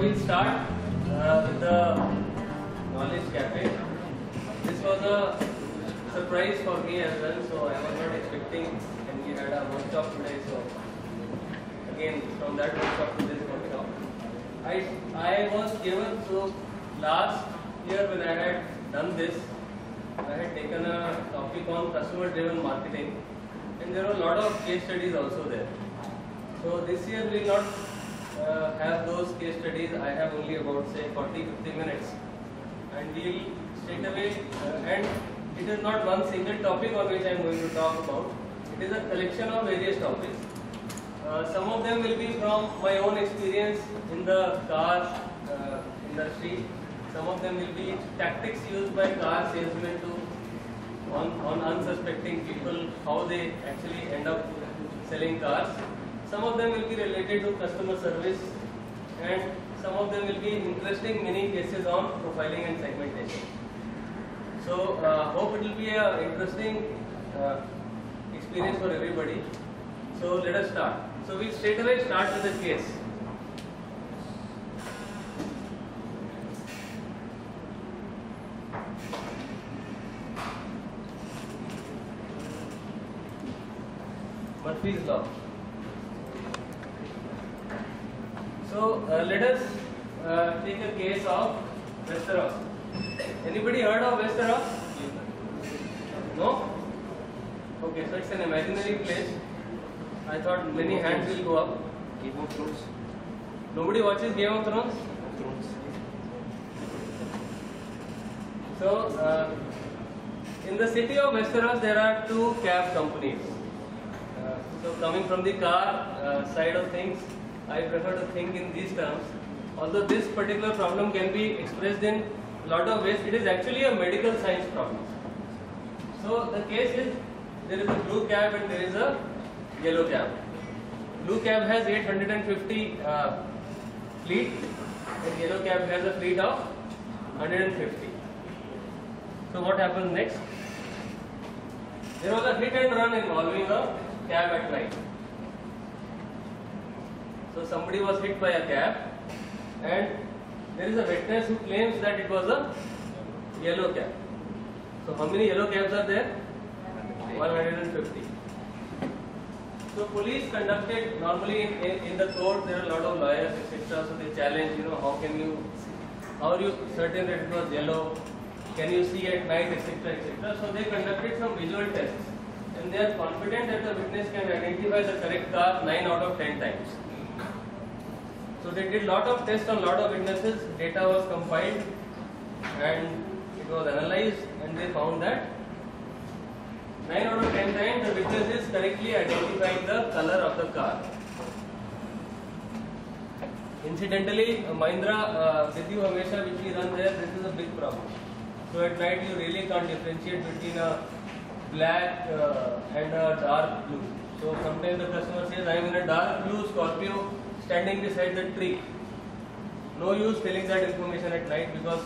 we'll start with the knowledge cafe. This was a surprise for me as well, so I was not expecting, and we had a workshop today. So again, from that workshop to this workshop, I was given, so last year when I had done this, I had taken a topic on customer-driven marketing, and there were a lot of case studies also there. So this year we will not have those case studies. I have only about say 40-50 minutes, and we'll straight away and it is not one single topic on which I am going to talk about. It is a collection of various topics. Some of them will be from my own experience in the car industry. Some of them will be tactics used by car salesmen to on unsuspecting people, how they actually end up selling cars. Some of them will be related to customer service, and some of them will be interesting mini cases on profiling and segmentation. So hope it will be an interesting experience for everybody. So let us start. So we straight away start with a case. Murphy's law. So let us take a case of Westeros. Anybody heard of Westeros? No? Okay, so it's an imaginary place. I thought many hands will go up. Game of Thrones. Nobody watches Game of Thrones? So in the city of Westeros there are two cab companies. So coming from the car side of things, I prefer to think in these terms. Although this particular problem can be expressed in a lot of ways, it is actually a medical science problem. So the case is, there is a blue cab and there is a yellow cab. Blue cab has 850 fleet, and yellow cab has a fleet of 150. So what happens next? There was a hit and run involving a cab at night. So somebody was hit by a cab, and there is a witness who claims that it was a yellow cab. So how many yellow cabs are there? 150. So police conducted, normally in the court there are a lot of lawyers, etc. So they challenge, how are you certain that it was yellow? Can you see at night, etc., etc. So they conducted some visual tests, and they are confident that the witness can identify the correct car 9 out of 10 times. So they did lot of tests on lot of witnesses, data was compiled and it was analyzed, and they found that 9 out of 10 times the witnesses correctly identified the color of the car. Incidentally, Mahindra Vidyu Hamesha which we run there, this is a big problem. So at night you really can't differentiate between a black and a dark blue. So sometimes the customer says, I am in a dark blue Scorpio standing beside the tree. No use telling that information at night, because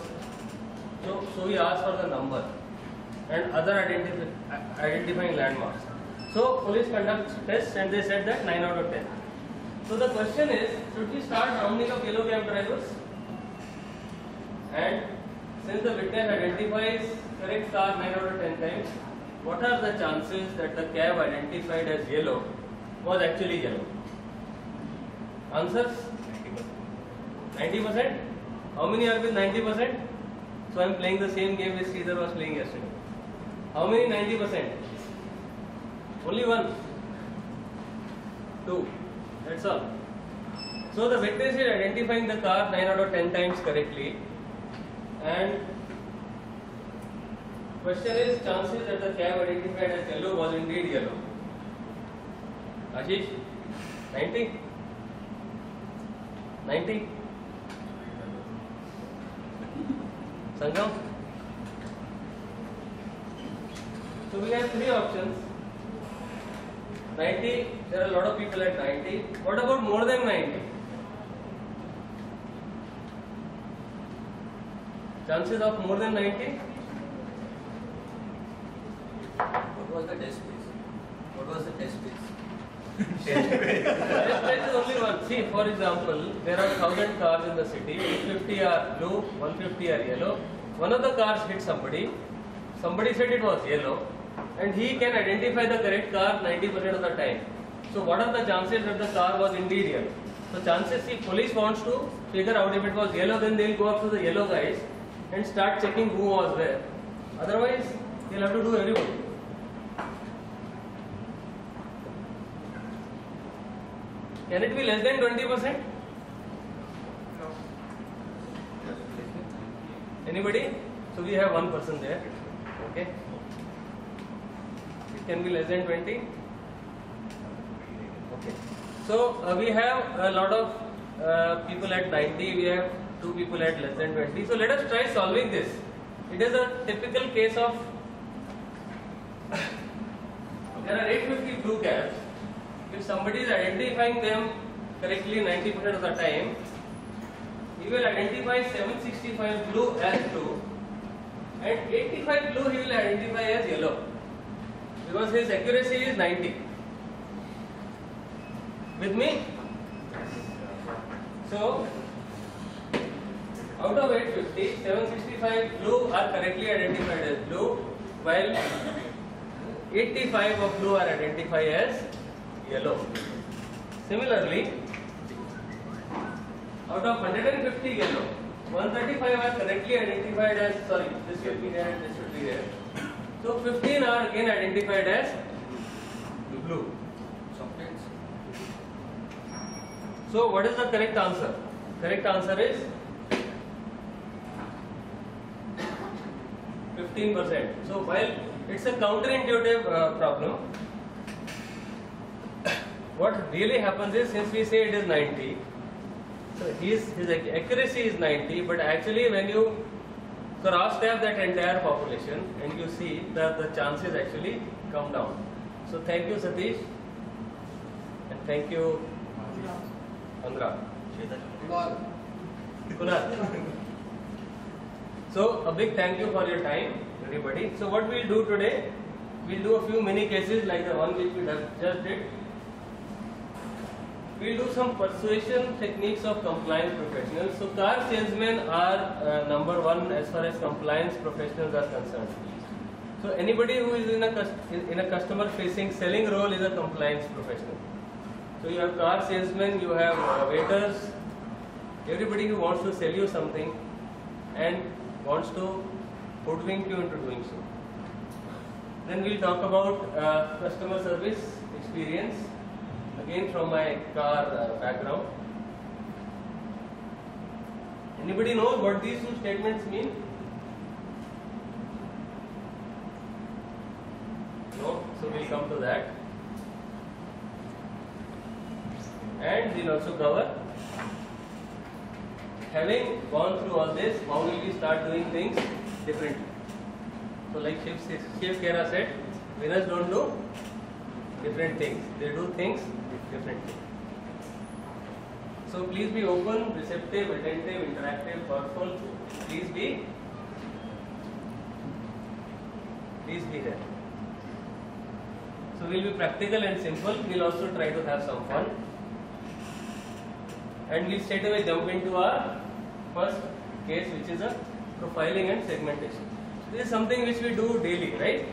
so we ask for the number and other identifying landmarks. So police conduct tests and they said that 9 out of 10. So the question is, should we start rounding up yellow cab drivers? And since the witness identifies correct car 9 out of 10 times, what are the chances that the cab identified as yellow was actually yellow? Answers? 90%? How many are with 90%? So I am playing the same game which Sridhar was playing yesterday. How many 90%? Only one. 2. That's all. So the witness is identifying the car 9 out of 10 times correctly, and question is, chances that the cab identified as yellow was indeed yellow. Ashish? 90? 90? Sangam? So we have 3 options. 90, there are a lot of people at 90. What about more than 90? Chances of more than 90? What was the test case? Test is only one. See, for example, there are 1,000 cars in the city. 50 are blue, 150 are yellow. One of the cars hit somebody. Somebody said it was yellow, and he can identify the correct car 90% of the time. So, what are the chances that the car was indeed yellow? So, chances, if police wants to figure out if it was yellow, then they will go up to the yellow guys and start checking who was where. Otherwise, they'll have to do everybody. Can it be less than 20%? No. Anybody? So we have one person there. Okay. It can be less than 20. Okay. So we have a lot of people at 90. We have 2 people at less than 20. So let us try solving this. It is a typical case of there are 850 blue cabs. If somebody is identifying them correctly 90% of the time, he will identify 765 blue as blue and 85 blue he will identify as yellow because his accuracy is 90. With me? So, out of 850, 765 blue are correctly identified as blue, while 85 of blue are identified as yellow. Similarly, out of 150 yellow, 135 are correctly identified as, sorry, this should be here and this should be here. So 15 are again identified as blue. So what is the correct answer? Correct answer is 15%. So while it's a counterintuitive problem, what really happens is, since we say it is 90, so his accuracy is 90, but actually when you cross-tab that entire population and you see that the chances actually come down. So thank you Satish and thank you Andhra. Kunal. So a big thank you for your time everybody. So what we'll do today, we'll do a few mini cases like the one which we just did. We'll do some persuasion techniques of compliance professionals. So car salesmen are number one as far as compliance professionals are concerned. So anybody who is in a customer facing selling role is a compliance professional. So you have car salesmen, you have waiters, everybody who wants to sell you something and wants to hoodwink you into doing so. Then we'll talk about customer service experience. Again from my car background. Anybody knows what these two statements mean? No? So we'll come to that. And we'll also cover, having gone through all this, how will we start doing things differently? So like Shiv Khera said, winners don't do different things, they do things differently. So please be open, receptive, attentive, interactive, thoughtful. Please be there. So we'll be practical and simple. We'll also try to have some fun. And we'll straight away jump into our first case, which is a profiling and segmentation. This is something which we do daily, right?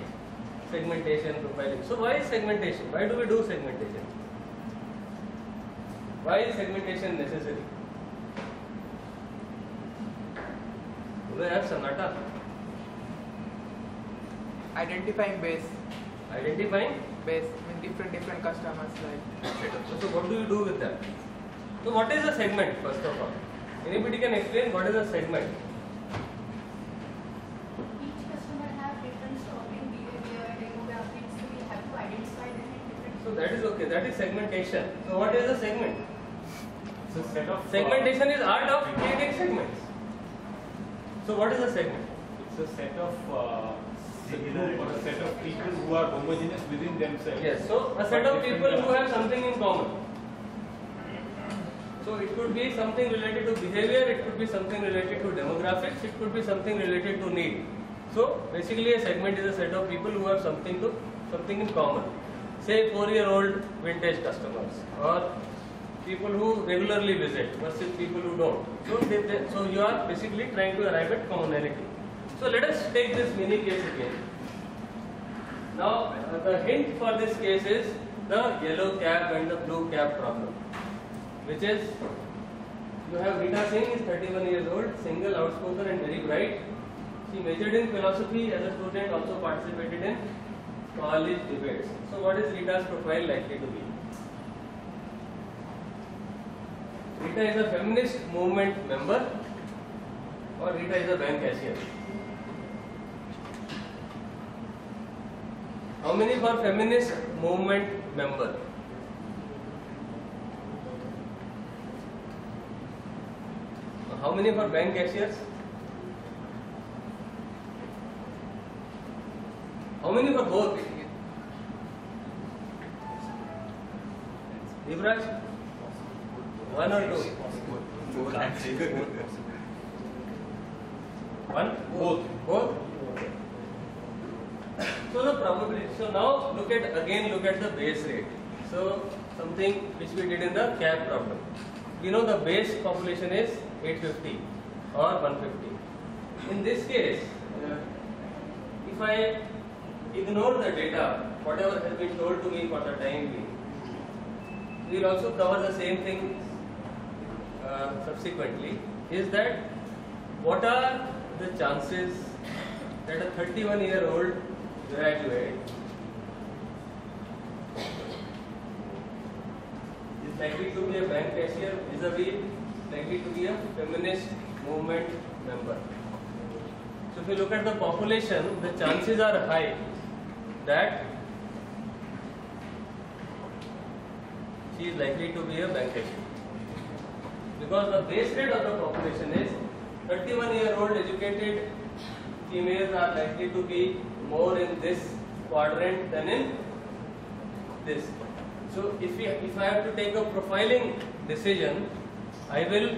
Segmentation, profiling. So why is segmentation? Why do we do segmentation? Why is segmentation necessary? Do they have Sonata? Identifying base. Identifying? Base with different customers like. So what do you do with that? So what is a segment first of all? Anybody can explain what is a segment? Each customer have different shopping behavior, demographics, so we have to identify them in different. So that is okay. That is segmentation. So what is a segment? It's a set of Segmentation is art of creating segments. So what is a segment? It's a set of group or a set of people who are homogeneous within themselves. Yes. So a set of people who have something in common. So it could be something related to behavior, it could be something related to demographics, it could be something related to need. So basically a segment is a set of people who have something in common. say 4-year-old vintage customers or people who regularly visit versus people who don't. So you are basically trying to arrive at commonality. So let us take this mini case again. Now the hint for this case is the yellow cab and the blue cab problem, which is you have Rita Singh, is 31 years old, single, outspoken and very bright. She majored in philosophy as a student, also participated in college debates. So what is Rita's profile likely to be? Rita is a feminist movement member or Rita is a bank cashier? How many for feminist movement member? How many for bank cashiers? How many for both? Yuvraj? One or two? One? Both? So the probability. So now look at the base rate. So something which we did in the cab problem. We know the base population is 850 or 150. In this case, if I ignore the data, whatever has been told to me for the time being, we will also cover the same thing subsequently, is that what are the chances that a 31-year-old graduate is likely to be a bank cashier vis-a-vis likely to be a feminist movement member. So if you look at the population, the chances are high that she is likely to be a bank cashier, because the base rate of the population is 31-year-old educated females are likely to be more in this quadrant than in this. So if I have to take a profiling decision, I will,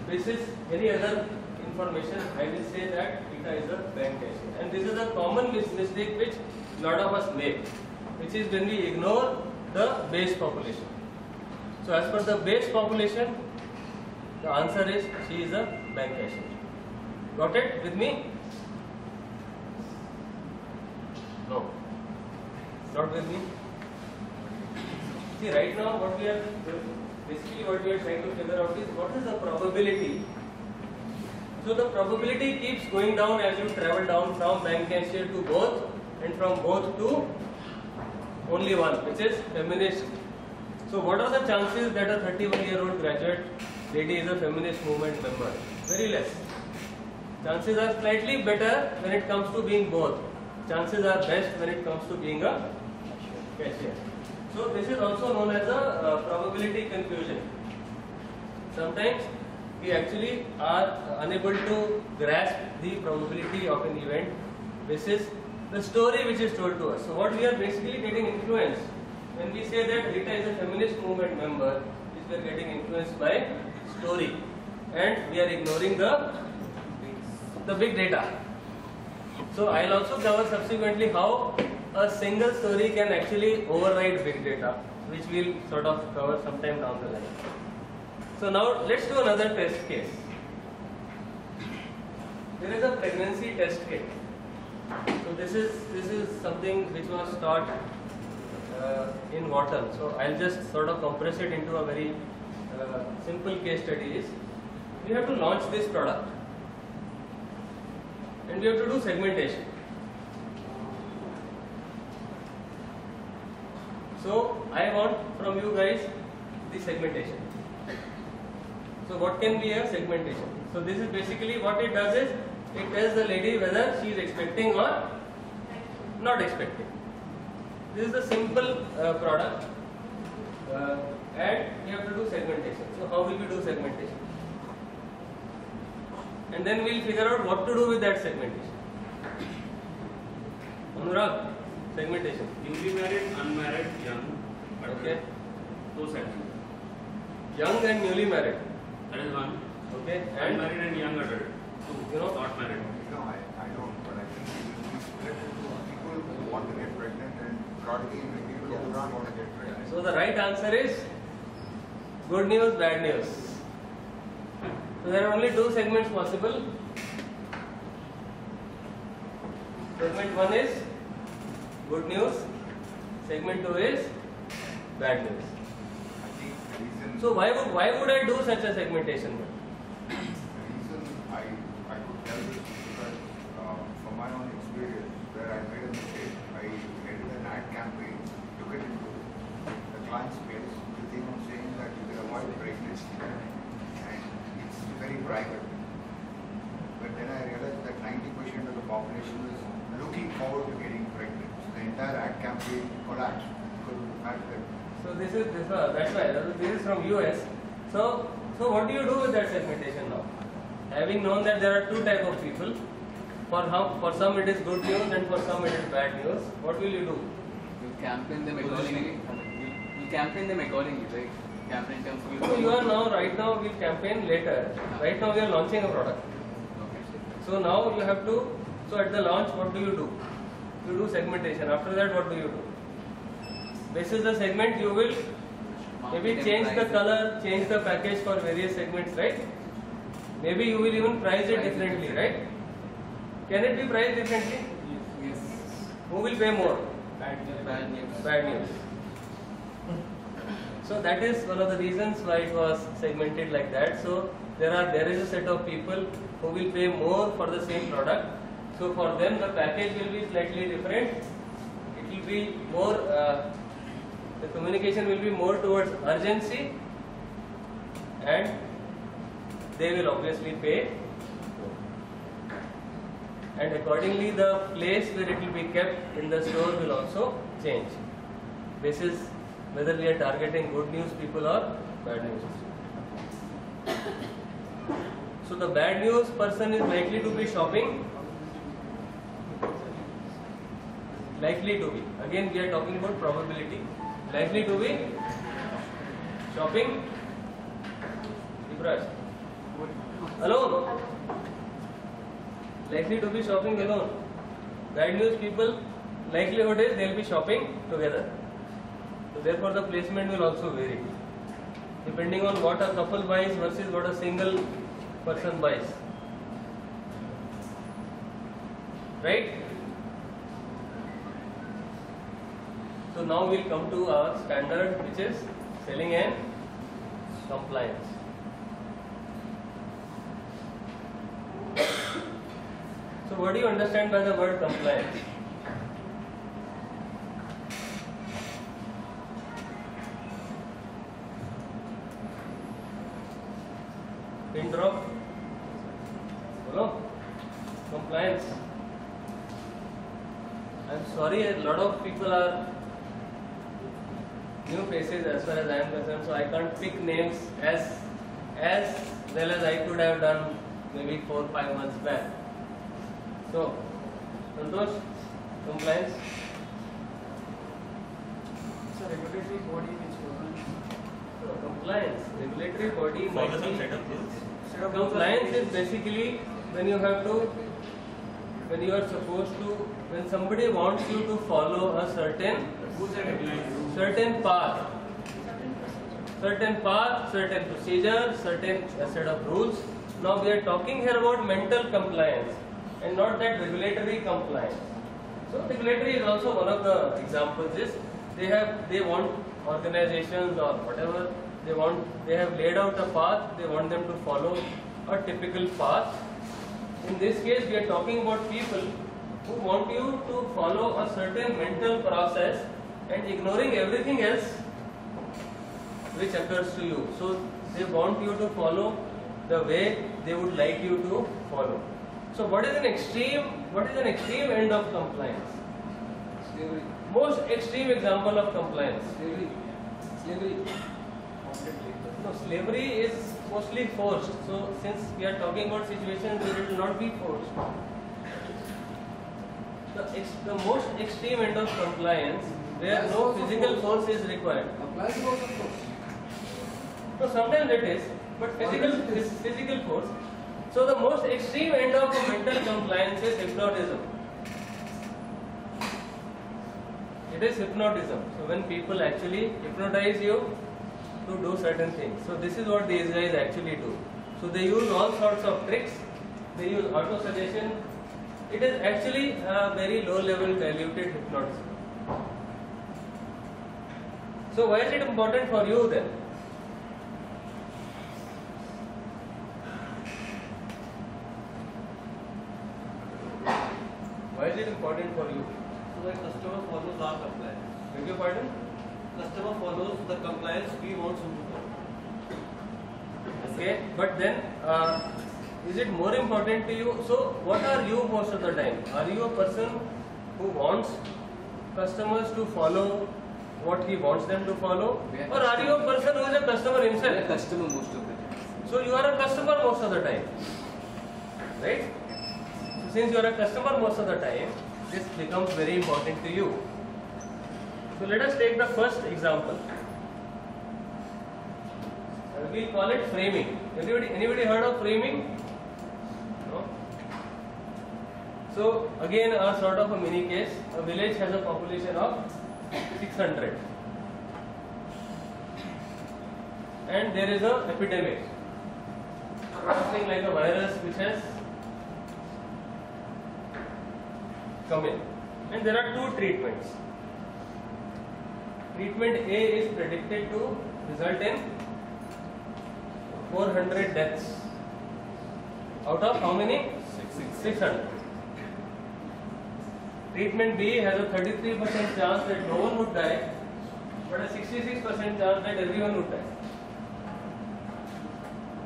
basis any other information, I will say that Rita is a bank cashier. And this is a common mistake which a lot of us make, which is when we ignore the base population. So as per the base population, the answer is she is a bank cashier. Got it with me? No. Not with me? See, right now what we are trying to figure out is what is the probability. So the probability keeps going down as you travel down from bank cashier to both and from both to only one, which is feminist. So what are the chances that a 31-year-old graduate lady is a feminist movement member? Very less. Chances are slightly better when it comes to being both. Chances are best when it comes to being a cashier. So this is also known as a probability confusion. Sometimes we actually are unable to grasp the probability of an event. This is the story which is told to us. So what we are basically getting influenced when we say that Rita is a feminist movement member, is we are getting influenced by story, and we are ignoring the big data. So I will also cover subsequently how a single story can actually override big data, which we will sort of cover sometime down the line. So now let's do another test case. There is a pregnancy test kit. So this is something which was taught in Wharton. So I'll just sort of compress it into a very simple case study. We have to launch this product, and we have to do segmentation. So I want from you guys the segmentation. So what can be a segmentation? So this is basically what it does is it tells the lady whether she is expecting or not expecting. This is a simple product, and we have to do segmentation. So how will we do segmentation? And then we'll figure out what to do with that segmentation. Anurag, segmentation. Newly married, unmarried, young. Okay. Two sets. Young and newly married. That is one. Okay. And Unmarried and young adult. Two. You know? Not married. No, I don't, but I think it will be split into people who want to get pregnant and broadly in people who don't want to get pregnant. So the right answer is good news, bad news. So there are only two segments possible. Segment 1 is good news. Segment 2 is bad news. I think the reason. So why would I do such a segmentation? The reason I could tell this is because from my own experience, where I made a mistake, I created an ad campaign, took it into the client's space with him saying that you can avoid pregnancy and it's very private. But then I realized that 90% of the population is looking forward to getting pregnant. So the entire ad campaign collapsed because of the fact that. So that's why this is from US. So what do you do with that segmentation now? Having known that there are two types of people, for some it is good news and for some it is bad news, what will you do? You campaign them accordingly. You campaign them accordingly, right? Campaign terms. So you are now, right now we campaign later. Right now we are launching a product. So now you have to, so at the launch what do? You do segmentation. After that what do you do? Basis the segment you will maybe change the color, change the package for various segments, right? Maybe you will even price it differently, right? Can it be priced differently? Yes. Who will pay more? Bad news. Bad news. So that is one of the reasons why it was segmented like that. So there is a set of people who will pay more for the same product. So for them the package will be slightly different. It will be more, the communication will be more towards urgency, and they will obviously pay. And accordingly the place where it will be kept in the store will also change. This is whether we are targeting good news people or bad news. So the bad news person is likely to be shopping. Likely to be. Again we are talking about probability. Likely to be shopping. Ibraj. Alone. Likely to be shopping alone. Bad news people, likelihood is they will be shopping together. So therefore the placement will also vary, depending on what a couple buys versus what a single person buys. Right? So now we'll come to our standard, which is selling and compliance. So what do you understand by the word compliance? Pin drop. Hello? Compliance. I'm sorry, a lot of people are new faces as far as I am concerned, so I can't pick names as well as I could have done maybe 4 or 5 months back. So, Santosh, compliance. It's a regulatory body which governs. No, compliance, regulatory body Follow might some be. set of rules. Compliance is basically when you have to, when you are supposed to, when somebody wants you to follow a certain path, certain procedure, certain set of rules. Now we are talking here about mental compliance and not that regulatory compliance. So regulatory is also one of the examples. Is they want organizations or whatever they have laid out a path. They want them to follow a typical path. In this case, we are talking about people who want you to follow a certain mental process and ignoring everything else which occurs to you. So they want you to follow the way they would like you to follow. So what is an extreme end of compliance? Slavery. Most extreme example of compliance. Slavery. No, slavery is mostly forced. So since we are talking about situations where it will not be forced. The most extreme end of compliance where no physical force is required. Applies to also force. No, sometimes it is, but physical force. So the most extreme end of mental compliance is hypnotism. It is hypnotism. So when people actually hypnotize you to do certain things. So this is what these guys actually do. So they use all sorts of tricks. They use auto suggestion. It is actually a very low level diluted hypnotism. So why is it important for you then? Why is it important for you? So the customer follows our compliance. Beg your pardon? Customer follows the compliance we want him to follow. Okay, but then is it more important to you? So what are you most of the time? Are you a person who wants customers to follow what he wants them to follow? Or are you a person who is a customer We are himself? customer most of the time. So you are a customer most of the time, right? So since you are a customer most of the time, this becomes very important to you. So let us take the first example. We call it framing. Anybody heard of framing? No. So again, a sort of a mini case. A village has a population of 600, and there is a epidemic, something like a virus which has come in, and there are two treatments. Treatment A is predicted to result in 400 deaths out of how many? 600. Treatment B has a 33% chance that no one would die, but a 66% chance that everyone would die.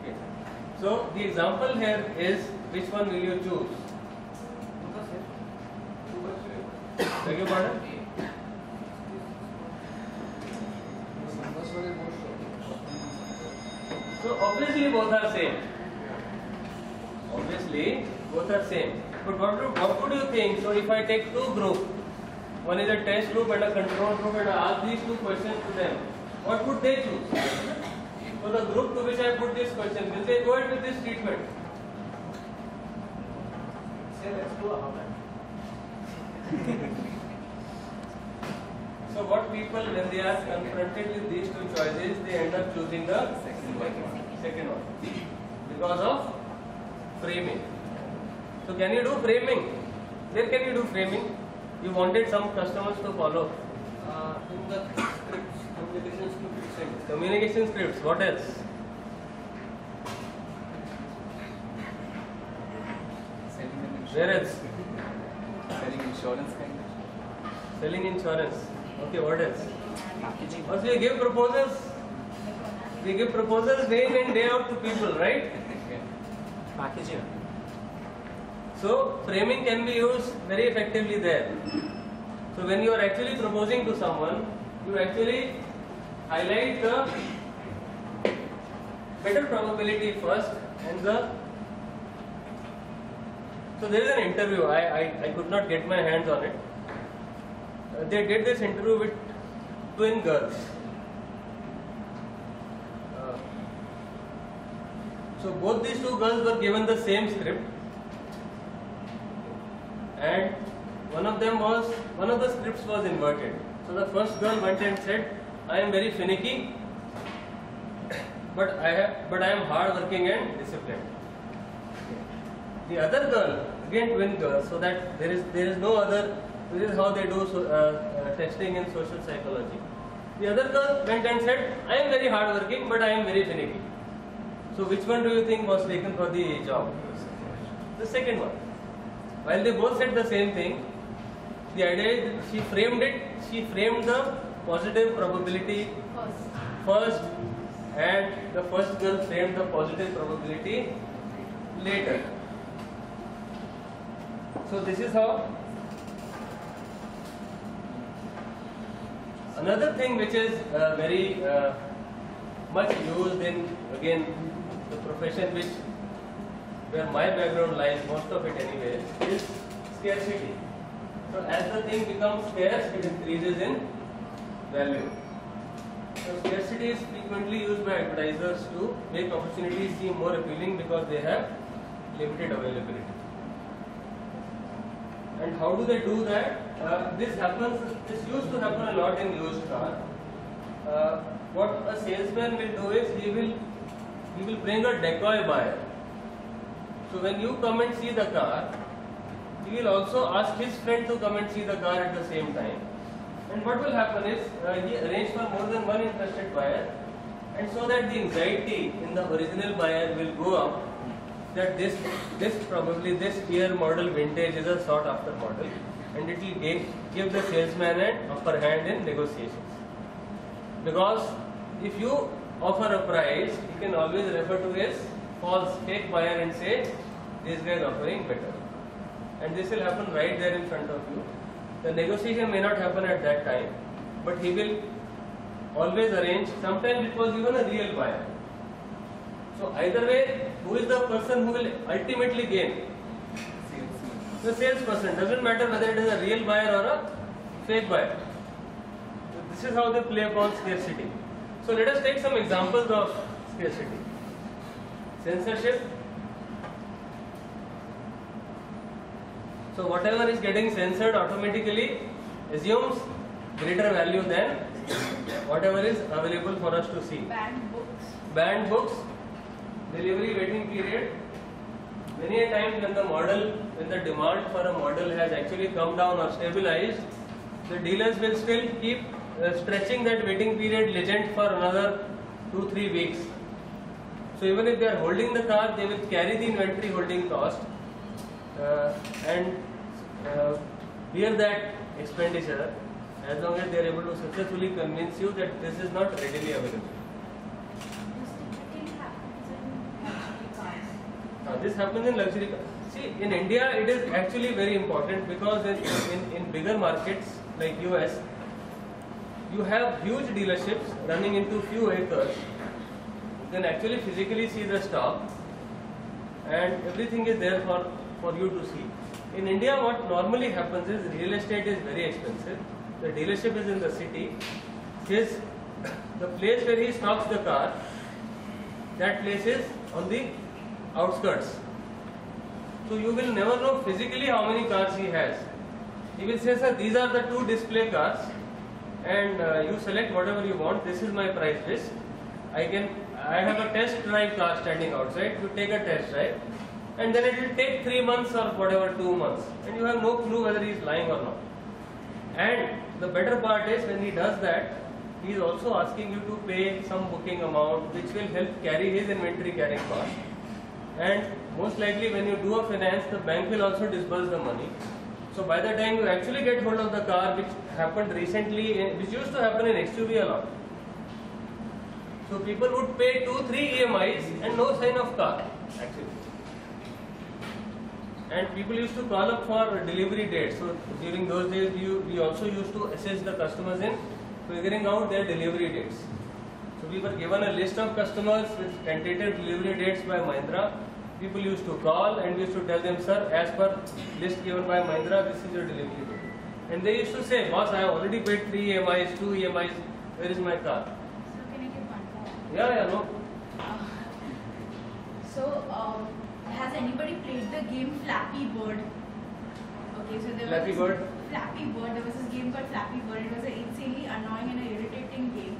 Okay. So the example here is, which one will you choose? Beg your pardon? So obviously both are same. Obviously both are same. But what would you think? So if I take two groups, one is a test group and a control group, and I ask these two questions to them, what would they choose? So the group to which I put this question, will they go ahead with this treatment? Say let's do a habit. So what people, when they are confronted with these two choices, they end up choosing the second one because of framing. So can you do framing? Where can you do framing? You wanted some customers to follow. In the scripts, communication scripts. Communication scripts. What else? Selling them insurance. Where else? Selling insurance kind of. Selling insurance. Okay, what else? Packaging. Also, you give proposals. We give proposals day in and day out to people, right? Packaging. So framing can be used very effectively there. So when you are actually proposing to someone, you actually highlight the better probability first and the. So there is an interview. I could not get my hands on it. They did this interview with twin girls. So both these two girls were given the same script, and one of the scripts was inverted. So the first girl went and said, "I am very finicky, but I am hardworking and disciplined." The other girl, again twin girl, so that there is no other. This is how they do testing in social psychology. The other girl went and said, "I am very hardworking, but I am very finicky." So which one do you think was taken for the job? The second one. While they both said the same thing, the idea is she framed the positive probability first, and the first girl framed the positive probability later. So this is how. Another thing which is very much used in, again, the profession where my background lies, most of it anyway, is scarcity. So as the thing becomes scarce, it increases in value. So scarcity is frequently used by advertisers to make opportunities seem more appealing because they have limited availability. And how do they do that? This used to happen a lot in used car. What a salesman will do is he will bring a decoy buyer. So when you come and see the car, he will also ask his friend to come and see the car at the same time. And what will happen is he arrange for more than one interested buyer, and so that the anxiety in the original buyer will go up, that this year model vintage is a sought after model, and it will give the salesman an upper hand in negotiations. Because if you offer a price, he can always refer to his false fake buyer and say, this guy is offering better. And this will happen right there in front of you. The negotiation may not happen at that time, but he will always arrange. Sometimes it was even a real buyer. So either way, who is the person who will ultimately gain? The salesperson. Doesn't matter whether it is a real buyer or a fake buyer. So this is how they play upon scarcity. So let us take some examples of scarcity. Censorship. So whatever is getting censored automatically assumes greater value than whatever is available for us to see. Banned books. Banned books, delivery waiting period. Many a time when the demand for a model has actually come down or stabilized, the dealers will still keep stretching that waiting period legend for another 2-3 weeks. So even if they are holding the car, they will carry the inventory holding cost and bear that expenditure as long as they are able to successfully convince you that this is not readily available. This happens in luxury cars. See, in India it is actually very important because in bigger markets like US, you have huge dealerships running into few acres. You can actually physically see the stock and everything is there for you to see. In India, what normally happens is real estate is very expensive. The dealership is in the city. The place where he stocks the car, that place is on the outskirts. So you will never know physically how many cars he has. He will say, sir, these are the 2 display cars and you select whatever you want. This is my price list. I have a test drive car standing outside. You take a test drive and then it will take 3 months or whatever, 2 months, and you have no clue whether he is lying or not. And the better part is when he does that, he is also asking you to pay some booking amount which will help carry his inventory carrying cost. And most likely when you do a finance, the bank will also disburse the money. So by the time you actually get hold of the car, which happened recently, which used to happen in XUV a lot. So people would pay 2-3 EMIs and no sign of car actually. And people used to call up for delivery dates. So during those days, we also used to assist the customers in figuring out their delivery dates. So we were given a list of customers with tentative delivery dates by Mahindra. People used to call and we used to tell them, sir, as per list given by Mahindra, this is your delivery date. And they used to say, boss, I have already paid 3 EMIs, 2 EMIs, where is my car? So can I give one more? Yeah, no. So has anybody played the game Flappy Bird? Okay, so there Flappy was Bird? Flappy Bird. There was this game called Flappy Bird. It was an insanely annoying and a irritating game.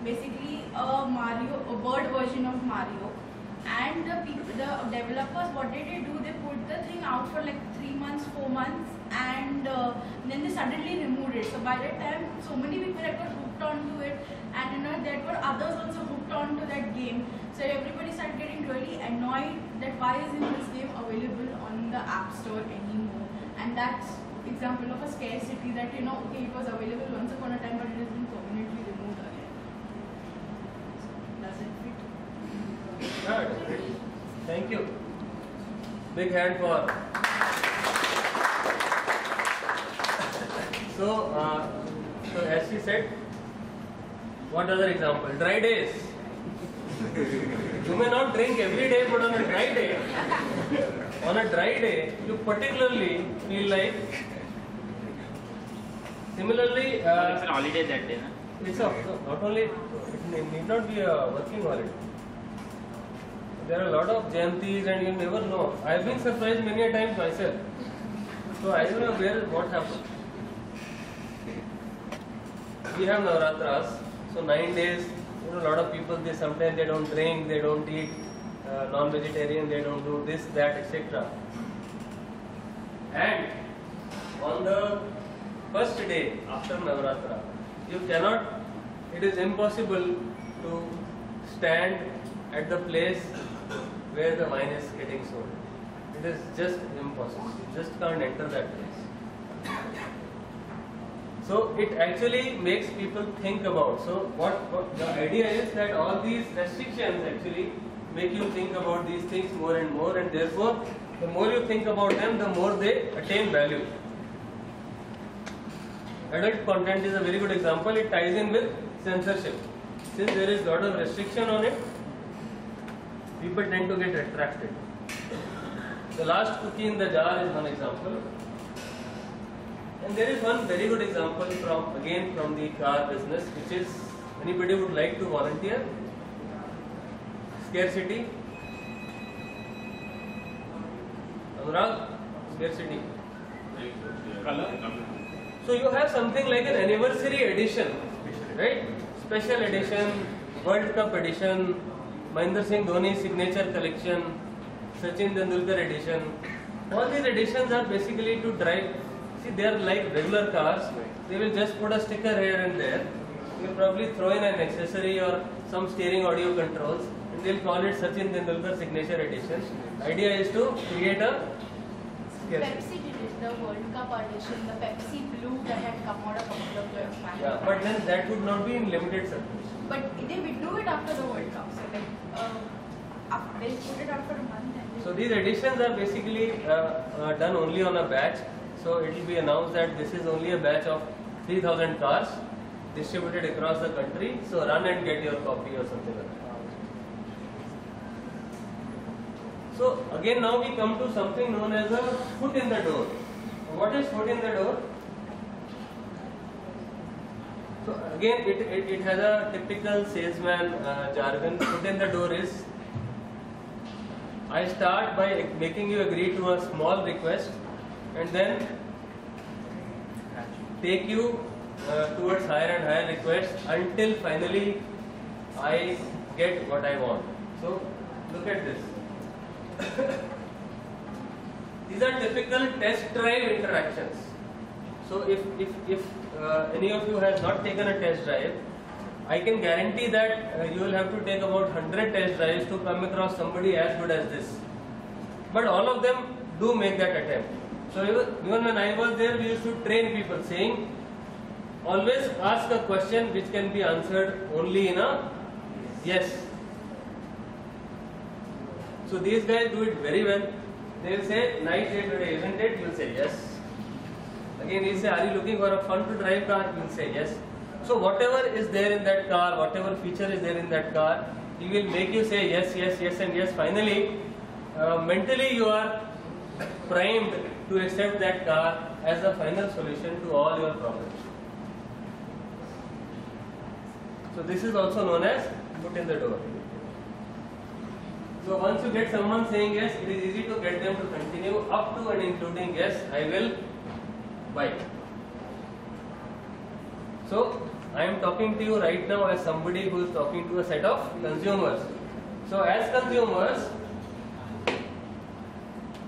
Basically, a bird version of Mario. And the developers, what did they do? They put the thing out for like 3 months, 4 months, and then they suddenly removed it. So by that time, so many people had got hooked onto it, and there were others also hooked onto that game. So everybody started getting really annoyed that why isn't this game available on the App Store anymore? And that's example of a scarcity that okay, it was available once upon a time, but it has been permanently removed again. Does it fit? Yeah, definitely. Thank you. Big hand for. So as she said, what other example? Dry days. You may not drink every day, but on a dry day, you particularly feel like. Similarly, It's an holiday that day, na? it's not only, it need not be a working holiday. There are a lot of Jayantis and you never know. I have been surprised many a times myself. So I don't know what happened. We have Navratras, so 9 days. You know, a lot of people, sometimes they don't drink, they don't eat non-vegetarian, they don't do this, that, etc. And on the first day after Navratra, it is impossible to stand at the place where the wine is getting sold. It is just impossible. You just can't enter that place. So it actually makes people think about. So what the idea is that all these restrictions actually make you think about these things more and more, and therefore the more you think about them, the more they attain value. Adult content is a very good example. It ties in with censorship. Since there is a lot of restriction on it, people tend to get attracted. The last cookie in the jar is one example. And there is one very good example from the car business, which is, anybody would like to volunteer? Scarcity. Anurag? Scarcity. So you have something like an anniversary edition, right? Special edition, World Cup edition, Mahendra Singh Dhoni signature collection, Sachin Tendulkar edition. All these editions are basically to drive. See, they are like regular cars. They will just put a sticker here and there. They will probably throw in an accessory or some steering audio controls, and they will call it Sachin Tendulkar signature edition. Idea is to create a Pepsi did it, the World Cup edition, the Pepsi Blue that had come out a couple of years back. Yeah, but then that would not be in limited circulation. But they will do it after the World Cup, so like they'll put it out for a month. And So these editions are basically done only on a batch. So it will be announced that this is only a batch of 3,000 cars distributed across the country. So run and get your copy or something like that. So again, now we come to something known as a foot in the door. What is foot in the door? So again, it has a typical salesman jargon. Foot in the door is, I start by making you agree to a small request and then take you towards higher and higher requests until finally I get what I want. So look at this. These are typical test drive interactions. So if any of you has not taken a test drive, I can guarantee that you will have to take about 100 test drives to come across somebody as good as this. But all of them do make that attempt. So even when I was there, we used to train people saying, always ask a question which can be answered only in a yes. So these guys do it very well. They will say, nice day today, isn't it? You will say yes. Again, he will say, are you looking for a fun to drive car? You will say yes. So whatever is there in that car, whatever feature is there in that car, he will make you say yes, yes, yes and yes. Finally, mentally you are primed to accept that car as the final solution to all your problems. So this is also known as foot in the door. So once you get someone saying yes, it is easy to get them to continue up to and including yes, I will buy. So I am talking to you right now as somebody who is talking to a set of consumers. So as consumers,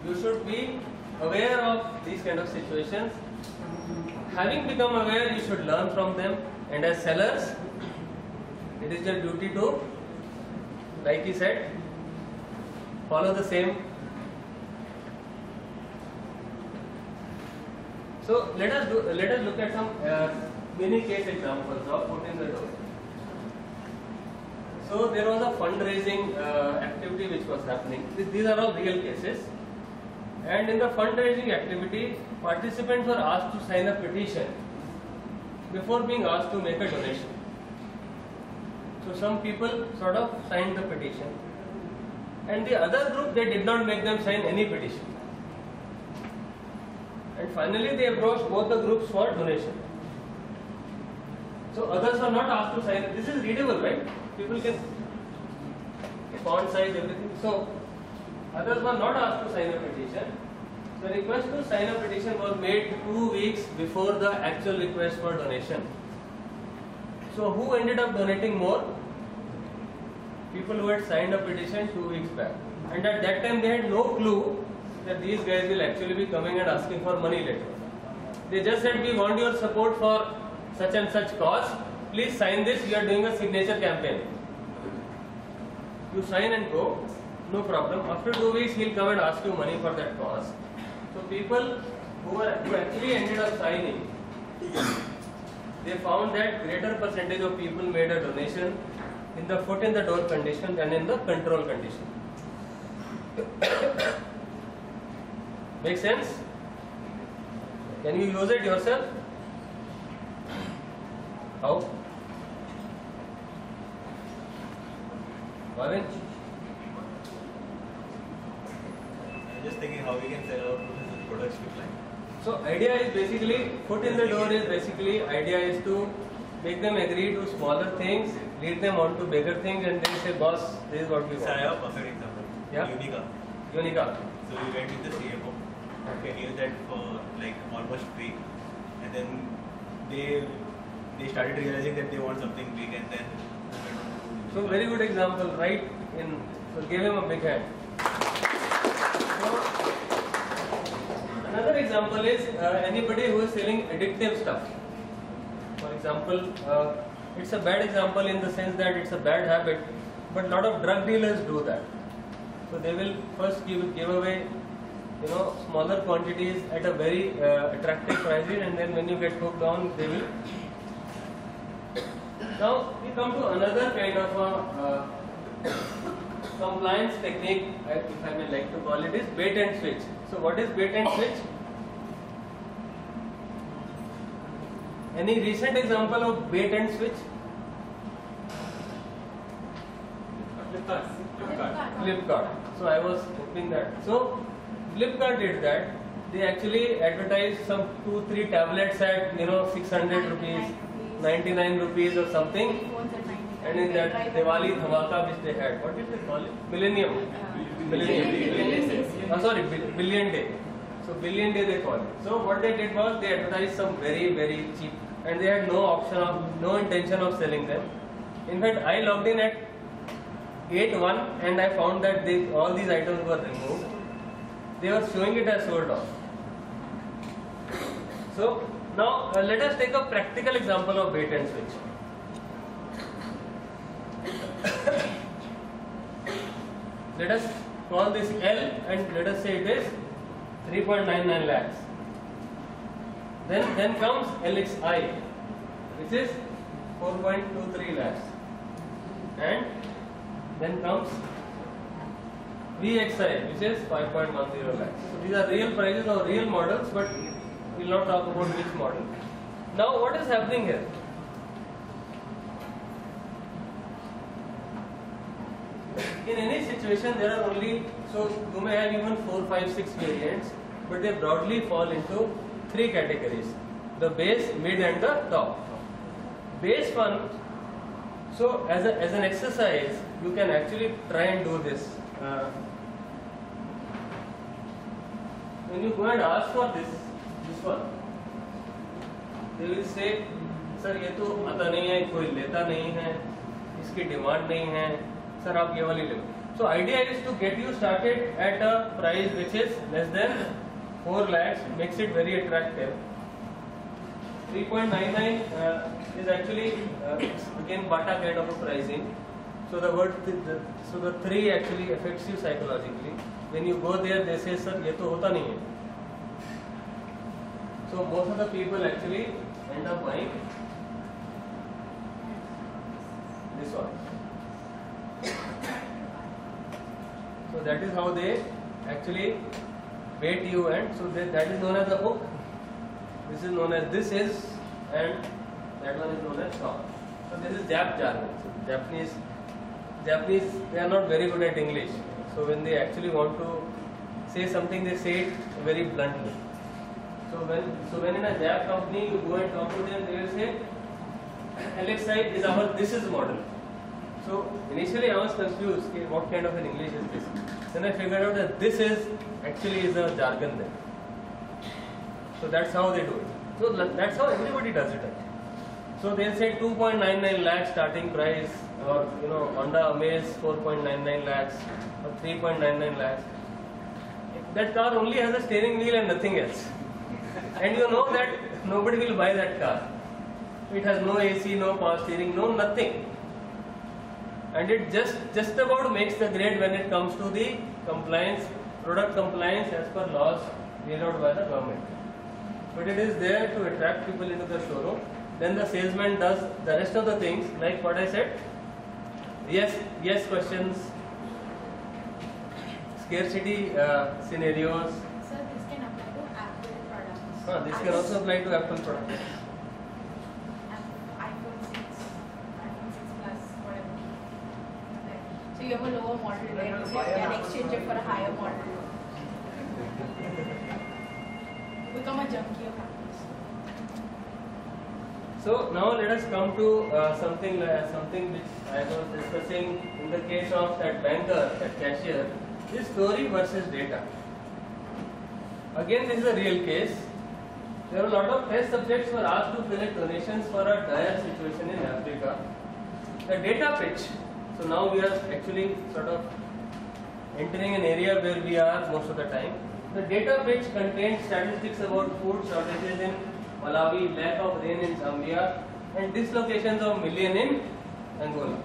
you should be aware of these kind of situations. Having become aware, you should learn from them. And as sellers, it is your duty to, like he said, follow the same. So let us look at some mini case examples of foot in the door. So there was a fundraising activity which was happening. These are all real cases. And in the fundraising activity, participants were asked to sign a petition before being asked to make a donation. So some people sort of signed the petition, and the other group, they did not make them sign any petition. And finally they approached both the groups for donation. So others are not asked to sign. This is readable, right? People can font size, everything. So others were not asked to sign a petition, The request to sign a petition was made 2 weeks before the actual request for donation. So who ended up donating more? People who had signed a petition 2 weeks back. And at that time they had no clue that these guys will actually be coming and asking for money later. They just said, we want your support for such and such cause. Please sign this, we are doing a signature campaign. You sign and go, no problem. After 2 weeks he'll come and ask you money for that cause. So people who actually ended up signing, they found that greater percentage of people made a donation in the foot in the door condition than in the control condition. Make sense? Can you use it yourself? How? Bhavin? I'm just thinking how we can sell our products to clients. So idea is basically, foot in the door is basically, idea is to make them agree to smaller things, lead them on to bigger things, and then say, boss, this is what we So want. I have a perfect example. Yeah. Unica. Unica. So we went with the CFO. Okay. We used that for like almost free, and then they started realizing that they want something big, and then. So very good example, right? So give him a big hand. So, another example is anybody who is selling addictive stuff. For example, it's a bad example in the sense that it's a bad habit, but a lot of drug dealers do that. So they will first give away, smaller quantities at a very attractive prices, and then when you get hooked on, they will. Now we come to another kind of a compliance technique, if I may like to call it, is bait and switch. So what is bait and switch? Any recent example of bait and switch? Flipkart. So I was hoping that. So Flipkart did that. They actually advertised some 2-3 tablets at 600 rupees, 99 rupees or something. And in that Diwali Dhamaka which they had, what did they call it? Millennium. Billion Day. So Billion Day they call it. So what they did was they advertised some very, very cheap, and they had no intention of selling them. In fact, I logged in at 8:01 and I found that all these items were removed. They were showing it as sold off. So now let us take a practical example of bait and switch. Let us call this L and let us say it is 3.99 lakhs. Then comes LXI, which is 4.23 lakhs. And then comes VXI, which is 5.10 lakhs. So these are real prices of real models, but we will not talk about which model. Now what is happening here? In any situation there are only, so you may have even 4, 5, 6 variants, but they broadly fall into 3 categories: the base, mid and the top. Base one, so as an exercise you can actually try and do this. When you go and ask for this one, they will say, sir ये तो आता नहीं है, कोई लेता नहीं है, इसकी डिमांड नहीं है, sir आप ये वाली ले लो. So idea is to get you started at a price which is less than 4 lakhs, makes it very attractive. 3.99 is actually again Bata kind of a pricing. So the 3 actually affects you psychologically. When you go there, they say, sir, ये तो होता नहीं है. So most of the people actually end up buying this one. So that is how they actually bait you, and so that is known as the hook. This is known as this is, and that one is known as top. So this is Jap jargon. So Japanese, they are not very good at English. So when they actually want to say something, they say it very bluntly. So when in a Jap company you go and talk to them, they will say, LXI is our this is model. So initially I was confused, what kind of an English is this? Then I figured out that this is actually is a jargon there. So that's how they do it. So that's how everybody does it. So they'll say 2.99 lakhs starting price, or Honda Amaze 4.99 lakhs or 3.99 lakhs. That car only has a steering wheel and nothing else. And you know that nobody will buy that car. It has no AC, no power steering, no nothing. And it just about makes the grade when it comes to the compliance, product compliance as per laws laid out by the government. But it is there to attract people into the showroom. Then the salesman does the rest of the things, like what I said. Yes questions, scarcity scenarios. Sir, this can apply to Apple products. This can also apply to Apple products. iPhone 6, iPhone 6 Plus, whatever. Right. So you have a lower model, right? You can exchange it for a higher model. Become a junkie of apples. So now let us come to something which I was discussing in the case of that banker, that cashier. This story versus data. Again, this is a real case. There were a lot of test subjects were asked to collect donations for a dire situation in Africa. The data pitch. So now we are actually sort of entering an area where we are most of the time. The data pitch contained statistics about food shortages in Malawi, lack of rain in Zambia, and dislocations of million in Angola.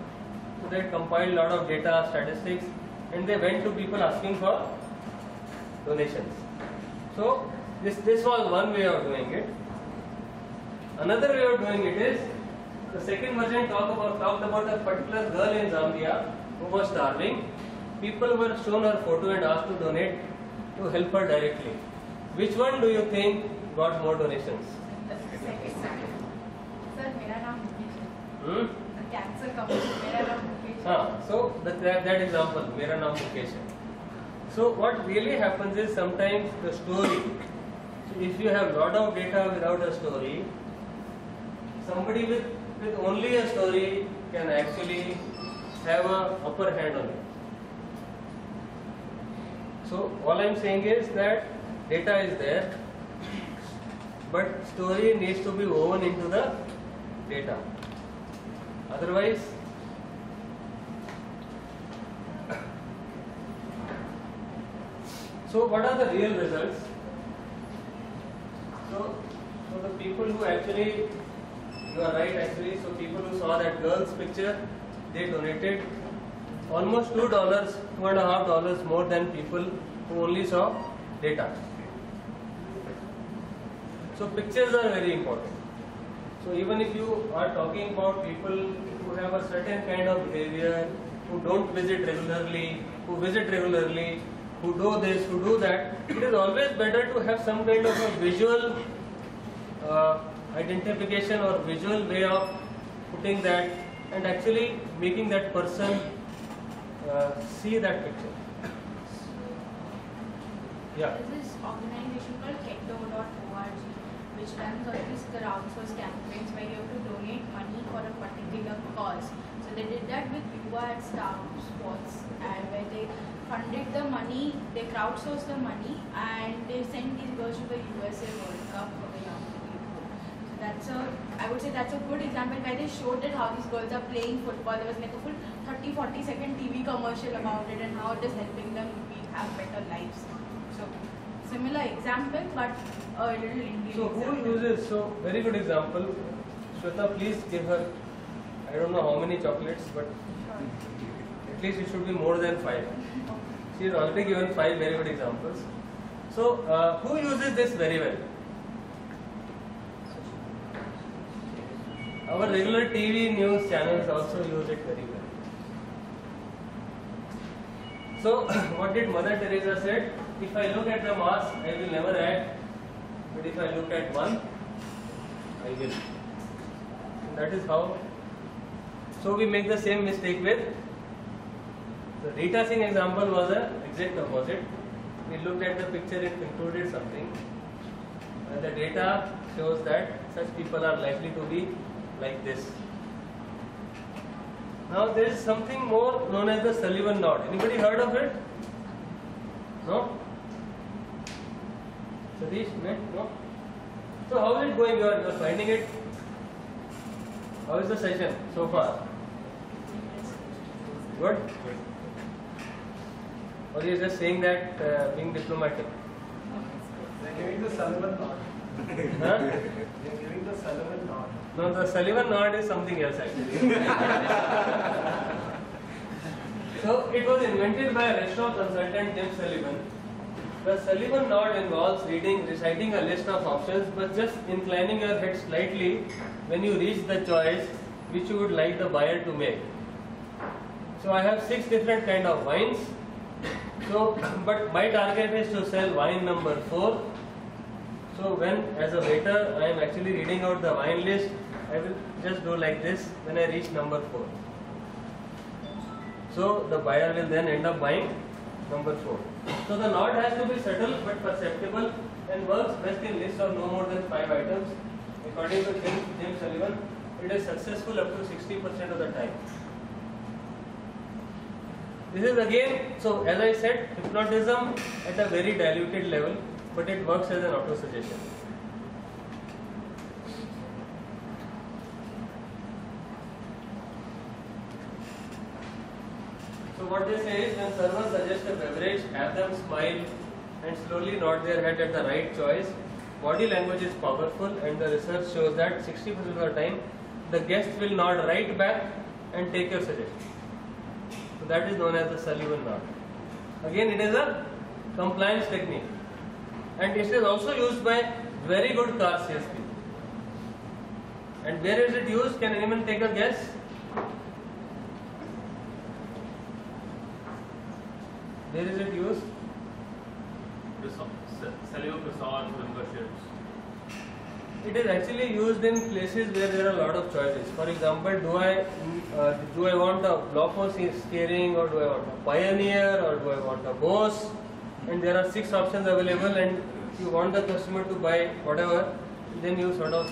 So they compiled a lot of data, statistics, and they went to people asking for donations. So this was one way of doing it. Another way of doing it is, the second version talked about a particular girl in Zambia who was starving. People were shown her photo and asked to donate to help her directly. Which one do you think got more donations? Sir, मेरा नाम मुकेश है. The cancer company, मेरा नाम मुकेश है. So that example, मेरा नाम मुकेश है. So what really happens is sometimes the story. So if you have lot of data without a story, somebody with only a story can actually have a upper hand on it. So all I am saying is that data is there, but story needs to be woven into the data. Otherwise, so what are the real results? So the people who actually, you are right actually, so people who saw that girl's picture, they donated almost $2, $2.50 more than people who only saw data. So pictures are very important. So even if you are talking about people who have a certain kind of behavior, who don't visit regularly, who visit regularly, who do this, who do that, it is always better to have some kind of a visual identification or visual way of putting that and actually making that person see that picture. Yeah. There's this organization called Keto.org, which runs all these crowdsource campaigns where you have to donate money for a particular cause. So they did that with Yuva at Star Sports, and where they funded the money, they crowdsourced the money, and they sent these girls to the USA World Cup for the young people. So I would say that's a good example where they showed that how these girls are playing football. There was like a full 30-40 second TV commercial about it and how it is helping them have better lives. So similar example, but a little Indian. So who uses, so very good example. Shweta, please give her, I don't know how many chocolates, but at least it should be more than 5. She has already given 5 very good examples. So who uses this very well? Our regular TV news channels also use it very well. So what did Mother Teresa said? If I look at the mass, I will never act. But if I look at one, I will. That is how. So we make the same mistake with the Rita Singh example was the exact opposite. We looked at the picture, it concluded something. And the data shows that such people are likely to be like this. Now there is something more known as the Sullivan knot. Anybody heard of it? No? Satish? No? So how is it going? You're finding it? How is the session so far? Good? Or you're just saying that being diplomatic? They're giving the Sullivan nod. Huh? They're giving the Sullivan nod. No, the Sullivan nod is something else actually. So it was invented by restaurant consultant Tim Sullivan. The Sullivan nod involves reciting a list of options, but just inclining your head slightly when you reach the choice which you would like the buyer to make. So I have 6 different kind of wines. So, but my target is to sell wine number 4. So when, as a waiter, I am actually reading out the wine list, I will just do like this when I reach number 4. So the buyer will then end up buying number 4. So the nod has to be subtle but perceptible and works best in lists of no more than 5 items. According to James Sullivan, it is successful up to 60% of the time. This is again, so as I said, hypnotism at a very diluted level, but it works as an auto-suggestion. So what they say is, when servers suggest a beverage, have them smile and slowly nod their head at the right choice. Body language is powerful, and the research shows that 60% of the time, the guest will nod right back and take your suggestion. So that is known as the Sullivan nod. Again, it is a compliance technique, and it is also used by very good car salespeople. And where is it used? Can anyone take a guess? Where is it used? Selling resorts, memberships. It is actually used in places where there are a lot of choices. For example, do I want a Blockmo steering, or do I want a Pioneer, or do I want a Bose? And there are 6 options available, and you want the customer to buy whatever, then you sort of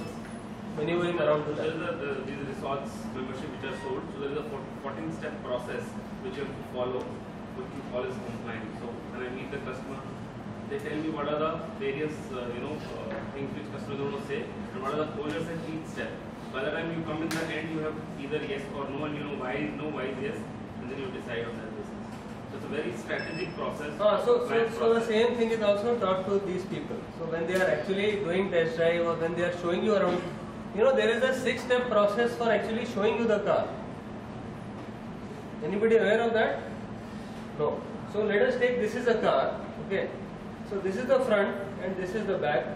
maneuvering around to So that. there is these resorts membership which are sold. So there is a 14-step process which you have to follow, which you call as compliance. So when I meet the customer, they tell me what are the various things which customers want to say, and what are the closures at each step. By the time you come in the end, you have either yes or no, and you know why is no, why is yes, and then you decide on that basis. So it's a very strategic process. So the same thing is also taught to these people. So when they are actually doing test drive, or when they are showing you around, there is a 6-step process for actually showing you the car. Anybody aware of that? No. So let us take, this is a car, okay. So this is the front and this is the back.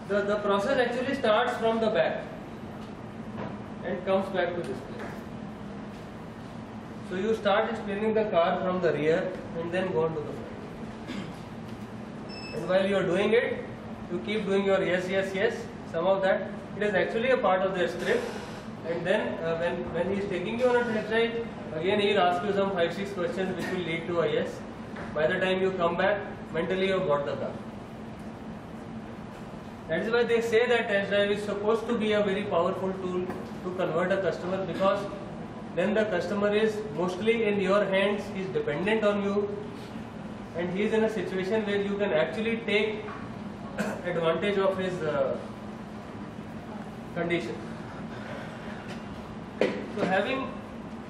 The process actually starts from the back and comes back to this place. So you start explaining the car from the rear and then go on to the front. And while you are doing it, you keep doing your yes, yes, yes, some of that. It is actually a part of their script. And then when he is taking you on a test drive, again he will ask you some 5-6 questions which will lead to a yes. By the time you come back, mentally you have bought the car. That is why they say that test drive is supposed to be a very powerful tool to convert a customer, because then the customer is mostly in your hands, he is dependent on you, and he is in a situation where you can actually take advantage of his condition. So having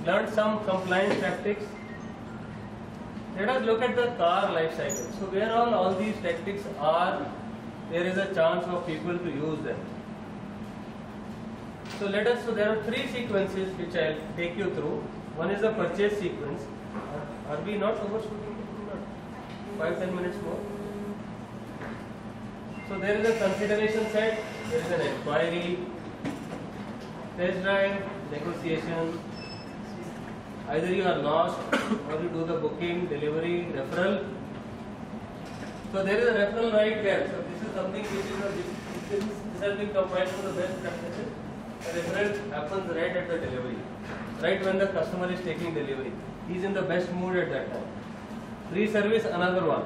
learned some compliance tactics, let us look at the car life cycle. So where all these tactics are, there is a chance of people to use them. So there are 3 sequences which I will take you through. One is the purchase sequence. Are we not overshooting? 5-10 minutes more. So there is a consideration set, there is an inquiry, test drive, negotiation. Either you are lost or you do the booking, delivery, referral. So there is a referral right there. So this is something which this has been compiled for the best practices. A referral happens right at the delivery, right when the customer is taking delivery. He is in the best mood at that time. Pre-service, another one.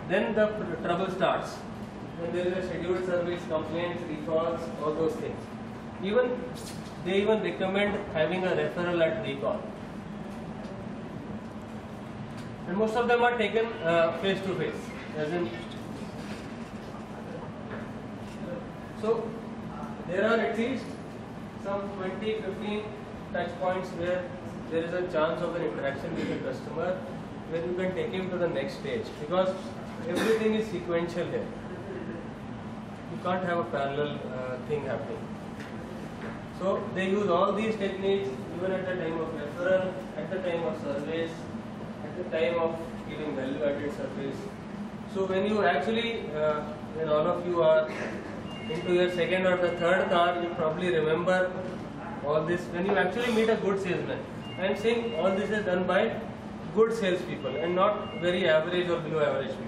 Then the trouble starts. Then there is a scheduled service, complaints, recalls, all those things. They even recommend having a referral at recall. And most of them are taken face to face, as in So there are at least some 20-15 touch points where there is a chance of an interaction with the customer, where you can take him to the next stage, because everything is sequential here. You can't have a parallel thing happening. So they use all these techniques even at the time of referral, at the time of service, at the time of giving value-added service. So when you actually, when all of you are into your second or the third car, you probably remember all this. When you actually meet a good salesman, I am saying all this is done by good salespeople and not very average or below average people.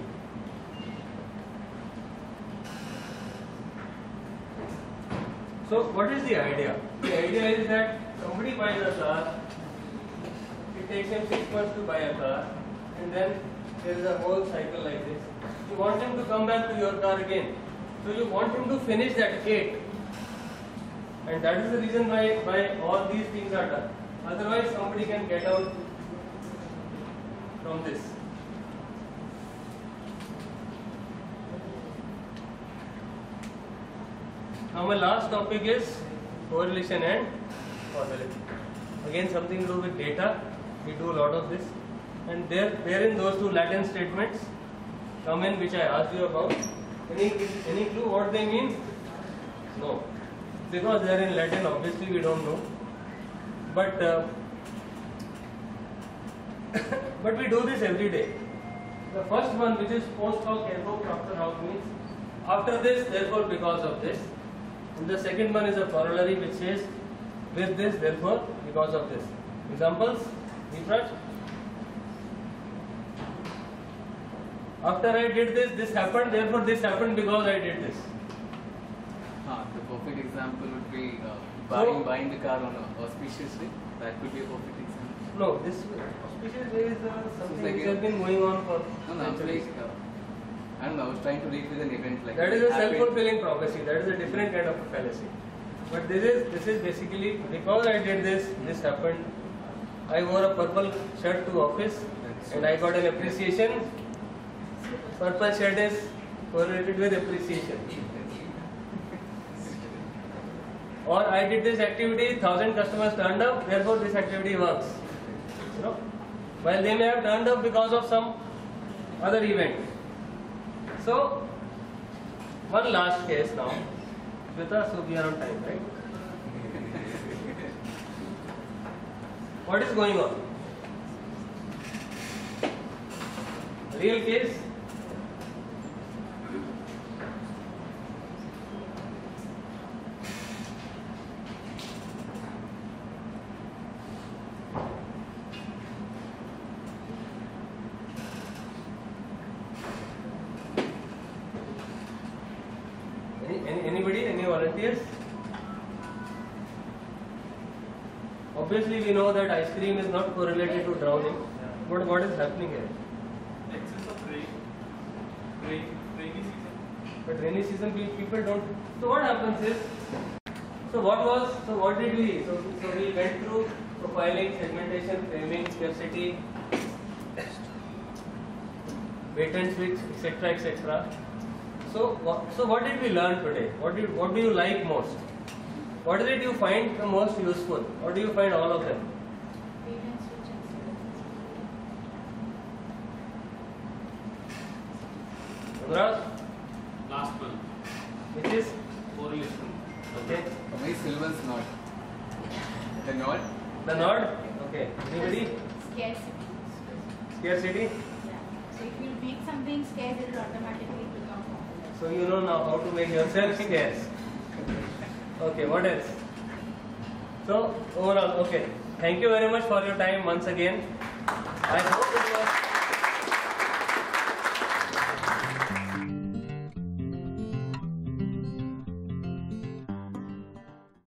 So what is the idea? The idea is that somebody buys a car, it takes him 6 months to buy a car, and then there is a whole cycle like this. You want him to come back to your car again. So you want him to finish that 8. And that is the reason why all these things are done. Otherwise somebody can get out from this. Now my last topic is correlation and causality. Again something to do with data. We do a lot of this. And therein those two Latin statements come in which I asked you about. Any clue what they mean? No. Because they are in Latin, obviously we don't know. But but we do this every day. The first one, which is post hoc ergo propter hoc, means after this, therefore because of this. And the second one is a corollary which says with this, therefore because of this. Examples? Deepraj? After I did this, this happened, therefore this happened because I did this. The perfect example would be buying the car on a auspicious day. That could be a perfect example. No, this auspicious day is something like which has been going on for centuries. I don't know, I was trying to read with an event like that is a self-fulfilling prophecy. That is a different kind of a fallacy. But this is basically because I did this, this happened. I wore a purple shirt to office and I got an appreciation. Purple shirt is correlated with appreciation. Or I did this activity, 1,000 customers turned up, therefore this activity works. You know, while they may have turned up because of some other event. So, one last case now. Shweta, so we are on time, right? What is going on? Real case? Anybody? Any volunteers? Obviously, we know that ice cream is not correlated to drowning. But what is happening here? Excess of rainy season. But rainy season people don't. So what happens is, so what did we? So we went through profiling, segmentation, framing, scarcity, bait and switch, etc., etc. So what did we learn today? What do you like most? What is it you find the most useful? Or do you find all of them? Raj? Last one. Which is? Correlation. Okay. For me, Sylvan's nod. The nod? The nod? Okay. Anybody? Scarcity. Scarcity? Yeah. So if you make something scarce, it will automatically become popular. So you know now how to make yourself scarce. Okay, what else? So overall, okay. Thank you very much for your time once again. I hope it was